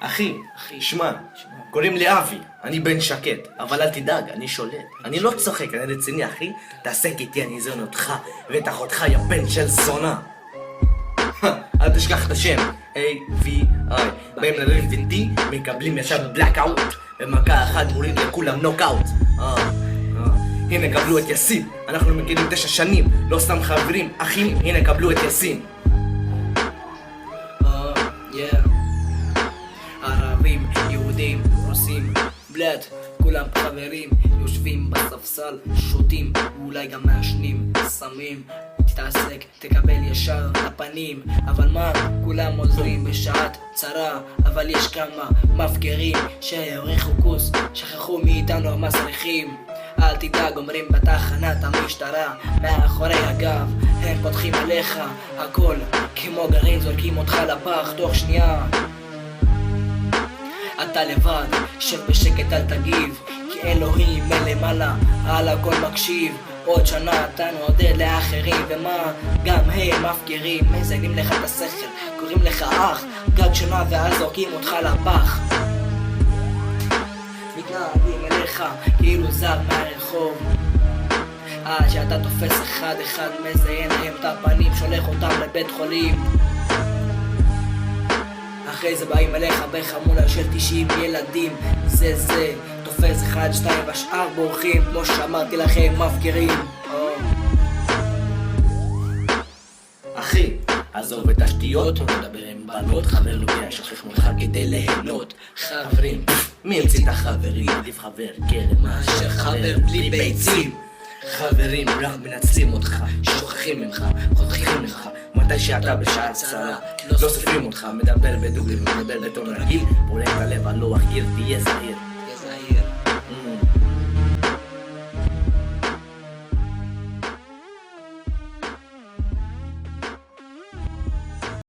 אחי, שמע, קוראים לי אבי, אני בן שקט, אבל אל תדאג, אני שולט. אני לא צוחק, אני רציני, אחי. תעסק איתי, אני אזון אותך, ואת אחותך, יא בן של זונה. אל תשכח את השם, A-V-I. באים לריב איתי, מקבלים ישר בלאק-אוט, במכה אחת מוריד לכולם נוק-אוט. הנה קבלו את יסין, אנחנו מכירים 9 שנים, לא סתם חברים, אחים, הנה קבלו את יסין. ערבים, יהודים, רוסים, בלד, כולם חברים, יושבים בספסל, שותים, ואולי גם מעשנים, סמים, תתעסק, תקבל ישר לפנים, אבל מה, כולם עוזרים בשעת צרה, אבל יש כמה מפגרים שהעריכו כוס, שכחו מאיתנו המסריחים. אל תדאג, אומרים בתחנת המשטרה, מאחורי הגב, הם פותחים עליך הכל, כמו גרעין זורקים אותך לפח תוך שנייה. אתה לבד, שב בשקט אל תגיב, כי אלוהים מלמעלה, על הכל מקשיב. עוד שנה אתה נעודד לאחרים, ומה? גם הם מפקירים, מזיינים לך את השכל, קוראים לך אח, גג שנה ואז זורקים אותך לפח. מתנהגים אליך כאילו זר מהרחוב, עד שאתה תופס אחד אחד, מזיין להם את הפנים, שולח אותם לבית חולים. אחרי זה באים אליך בחמולה של 90 ילדים, זה תופס 1, 2 והשאר בורחים, כמו שאמרתי לכם, מפקירים. אחי, עזוב את השטויות, נדבר עם בנות, חבר לוקח שכח ממך כדי ליהנות. חברים, מי המציא את החברים? עדיף חבר קרן מאשר חבר בלי ביצים. חברים רק מנצלים אותך, שוכחים ממך, חותכים ממך, מתי שאתה בשעה צרה, לא סופרים אותך, מדבר בדוגרי ומדבר בטון רגיל, פורק את הלב על לוח קיר, תהיה זהיר.